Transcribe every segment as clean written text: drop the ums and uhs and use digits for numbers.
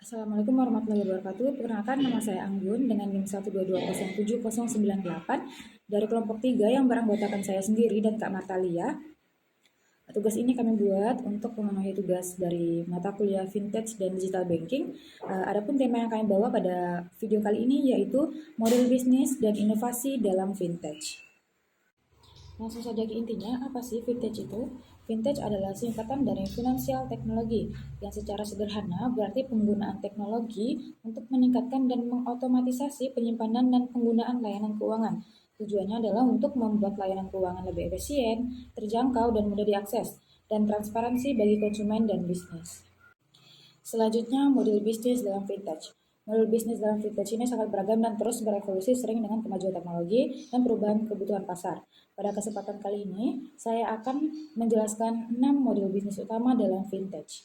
Assalamualaikum warahmatullahi wabarakatuh. Perkenalkan, nama saya Anggun dengan NIM 122070098 dari kelompok 3 yang beranggotakan saya sendiri dan Kak Martalia. Tugas ini kami buat untuk memenuhi tugas dari mata kuliah Vintage dan Digital Banking. Adapun tema yang kami bawa pada video kali ini yaitu model bisnis dan inovasi dalam vintage. Langsung saja ke intinya, apa sih vintage itu? Vintage adalah singkatan dari finansial teknologi, yang secara sederhana berarti penggunaan teknologi untuk meningkatkan dan mengotomatisasi penyimpanan dan penggunaan layanan keuangan. Tujuannya adalah untuk membuat layanan keuangan lebih efisien, terjangkau dan mudah diakses, dan transparansi bagi konsumen dan bisnis. Selanjutnya, model bisnis dalam vintage. Model bisnis dalam vintage ini sangat beragam dan terus berevolusi sering dengan kemajuan teknologi dan perubahan kebutuhan pasar. Pada kesempatan kali ini, saya akan menjelaskan 6 model bisnis utama dalam vintage.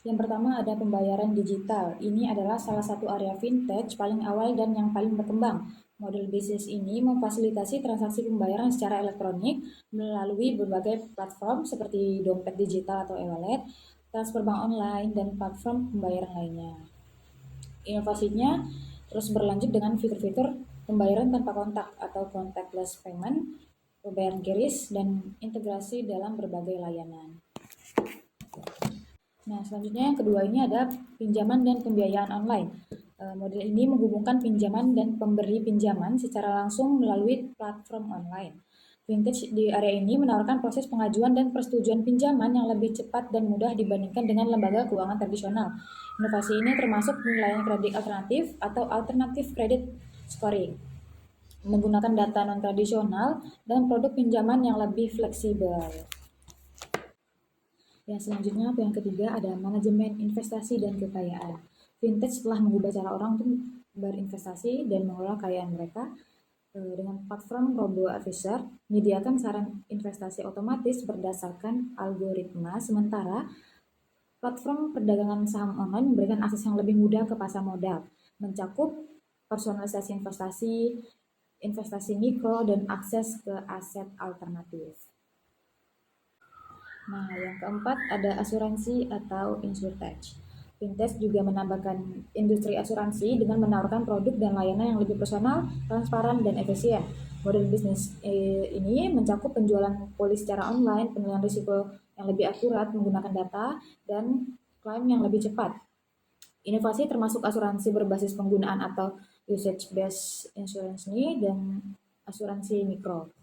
Yang pertama ada pembayaran digital. Ini adalah salah satu area vintage paling awal dan yang paling berkembang. Model bisnis ini memfasilitasi transaksi pembayaran secara elektronik melalui berbagai platform seperti dompet digital atau e-wallet, transfer bank online, dan platform pembayaran lainnya. Inovasinya terus berlanjut dengan fitur-fitur pembayaran tanpa kontak atau contactless payment, pembayaran QRIS, dan integrasi dalam berbagai layanan. Nah, selanjutnya yang kedua ini ada pinjaman dan pembiayaan online. Model ini menghubungkan pinjaman dan pemberi pinjaman secara langsung melalui platform online. Vintage di area ini menawarkan proses pengajuan dan persetujuan pinjaman yang lebih cepat dan mudah dibandingkan dengan lembaga keuangan tradisional. Inovasi ini termasuk penilaian kredit alternatif atau alternatif credit scoring, menggunakan data non-tradisional dan produk pinjaman yang lebih fleksibel. Yang selanjutnya atau yang ketiga ada manajemen investasi dan kekayaan. Vintage telah mengubah cara orang untuk berinvestasi dan mengelola kekayaan mereka dengan platform robo-advisor, menyediakan saran investasi otomatis berdasarkan algoritma, sementara platform perdagangan saham online memberikan akses yang lebih mudah ke pasar modal, mencakup personalisasi investasi, investasi mikro, dan akses ke aset alternatif. Nah, yang keempat ada asuransi atau insurtech. Vintage juga menambahkan industri asuransi dengan menawarkan produk dan layanan yang lebih personal, transparan, dan efisien. Model bisnis ini mencakup penjualan polis secara online, penilaian risiko yang lebih akurat menggunakan data, dan klaim yang lebih cepat. Inovasi termasuk asuransi berbasis penggunaan atau usage-based insurance ini dan asuransi mikro.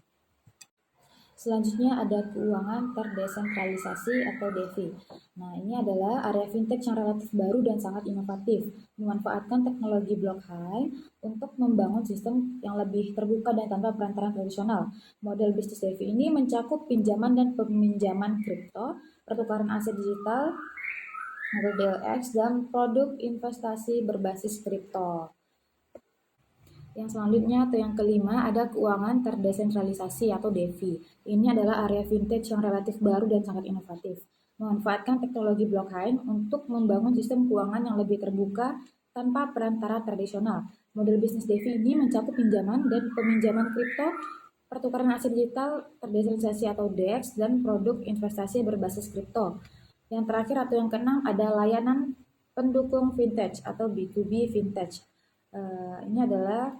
Selanjutnya ada keuangan terdesentralisasi atau DeFi. Nah, ini adalah area fintech yang relatif baru dan sangat inovatif, memanfaatkan teknologi blockchain untuk membangun sistem yang lebih terbuka dan tanpa perantaraan tradisional. Model bisnis DeFi ini mencakup pinjaman dan peminjaman kripto, pertukaran aset digital, atau DLX, dan produk investasi berbasis kripto. Yang selanjutnya atau yang kelima ada keuangan terdesentralisasi atau DeFi. Ini adalah area vintage yang relatif baru dan sangat inovatif, memanfaatkan teknologi blockchain untuk membangun sistem keuangan yang lebih terbuka tanpa perantara tradisional. Model bisnis DeFi ini mencakup pinjaman dan peminjaman kripto, pertukaran aset digital terdesentralisasi atau DEX, dan produk investasi berbasis kripto. Yang terakhir atau yang keenam ada layanan pendukung vintage atau B2B vintage. Ini adalah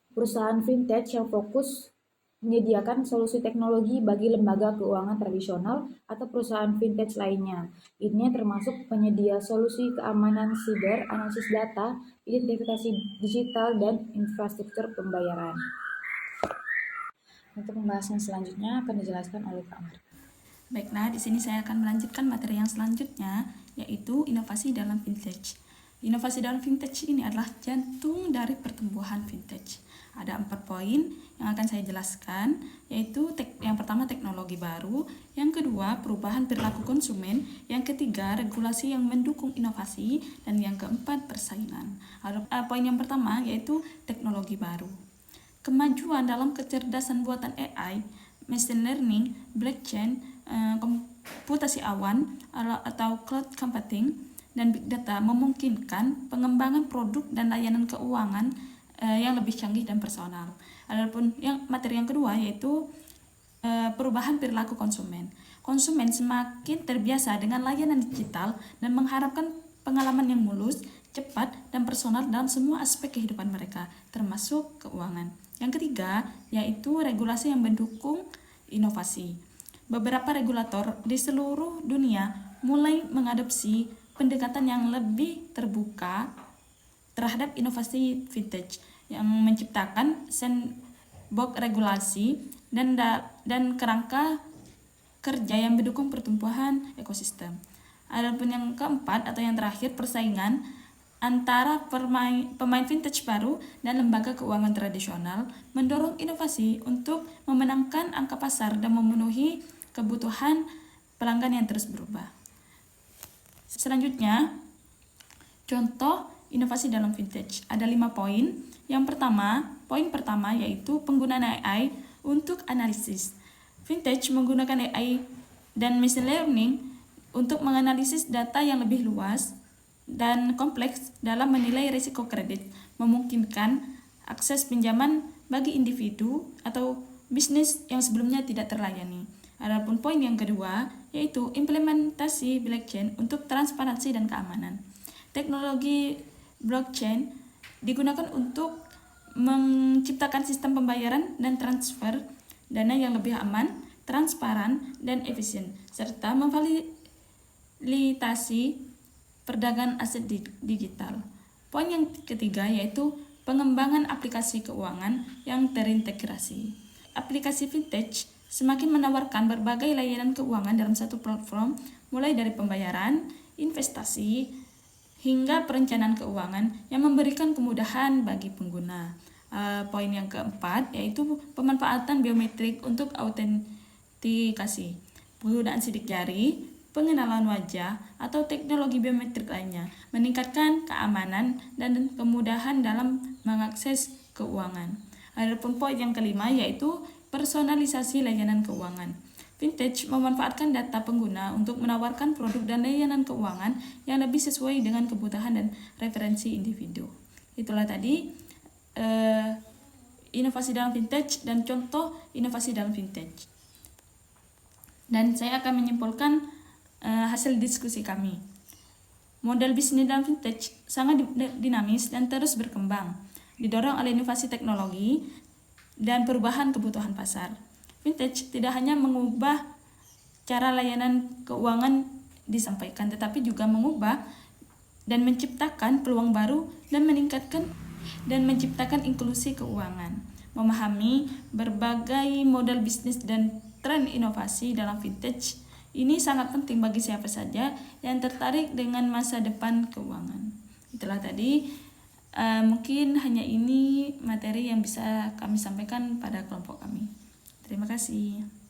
perusahaan vintage yang fokus menyediakan solusi teknologi bagi lembaga keuangan tradisional atau perusahaan vintage lainnya. Ini termasuk penyedia solusi keamanan siber, analisis data, identifikasi digital, dan infrastruktur pembayaran. Untuk pembahasan selanjutnya akan dijelaskan oleh Kak Marta. Baiklah, di sini saya akan melanjutkan materi yang selanjutnya, yaitu inovasi dalam vintage. Inovasi dalam vintage ini adalah jantung dari pertumbuhan vintage. Ada 4 poin yang akan saya jelaskan, yaitu yang pertama teknologi baru, yang kedua perubahan perilaku konsumen, yang ketiga regulasi yang mendukung inovasi, dan yang keempat persaingan. Poin yang pertama yaitu teknologi baru. Kemajuan dalam kecerdasan buatan AI, machine learning, blockchain, komputasi awan atau cloud computing, dan big data memungkinkan pengembangan produk dan layanan keuangan yang lebih canggih dan personal. Adapun materi yang kedua yaitu perubahan perilaku konsumen. Konsumen semakin terbiasa dengan layanan digital dan mengharapkan pengalaman yang mulus, cepat, dan personal dalam semua aspek kehidupan mereka, termasuk keuangan. Yang ketiga, yaitu regulasi yang mendukung inovasi. Beberapa regulator di seluruh dunia mulai mengadopsi pendekatan yang lebih terbuka terhadap inovasi vintage yang menciptakan sandbox regulasi dan kerangka kerja yang mendukung pertumbuhan ekosistem. Adapun yang keempat atau yang terakhir, persaingan antara pemain vintage baru dan lembaga keuangan tradisional mendorong inovasi untuk memenangkan angka pasar dan memenuhi kebutuhan pelanggan yang terus berubah. Selanjutnya, contoh inovasi dalam vintage. Ada 5 poin. Yang pertama, poin pertama yaitu penggunaan AI untuk analisis. Vintage menggunakan AI dan machine learning untuk menganalisis data yang lebih luas dan kompleks dalam menilai risiko kredit, memungkinkan akses pinjaman bagi individu atau bisnis yang sebelumnya tidak terlayani. Adapun poin yang kedua yaitu implementasi blockchain untuk transparansi dan keamanan. Teknologi blockchain digunakan untuk menciptakan sistem pembayaran dan transfer dana yang lebih aman, transparan, dan efisien, serta memfasilitasi perdagangan aset digital. Poin yang ketiga yaitu pengembangan aplikasi keuangan yang terintegrasi. Aplikasi vintage semakin menawarkan berbagai layanan keuangan dalam satu platform, mulai dari pembayaran, investasi, hingga perencanaan keuangan yang memberikan kemudahan bagi pengguna. Poin yang keempat yaitu pemanfaatan biometrik untuk autentikasi, penggunaan sidik jari, pengenalan wajah, atau teknologi biometrik lainnya, meningkatkan keamanan dan kemudahan dalam mengakses keuangan. Adapun poin yang kelima yaitu personalisasi layanan keuangan. Vintage memanfaatkan data pengguna untuk menawarkan produk dan layanan keuangan yang lebih sesuai dengan kebutuhan dan referensi individu. Itulah tadi inovasi dalam vintage dan contoh inovasi dalam vintage. Dan saya akan menyimpulkan hasil diskusi kami. Model bisnis dalam vintage sangat dinamis dan terus berkembang, didorong oleh inovasi teknologi dan perubahan kebutuhan pasar. Vintage tidak hanya mengubah cara layanan keuangan disampaikan, tetapi juga mengubah dan menciptakan peluang baru dan menciptakan inklusi keuangan. Memahami berbagai model bisnis dan tren inovasi dalam vintage ini sangat penting bagi siapa saja yang tertarik dengan masa depan keuangan. Itulah tadi mungkin hanya ini materi yang bisa kami sampaikan pada kelompok kami. Terima kasih.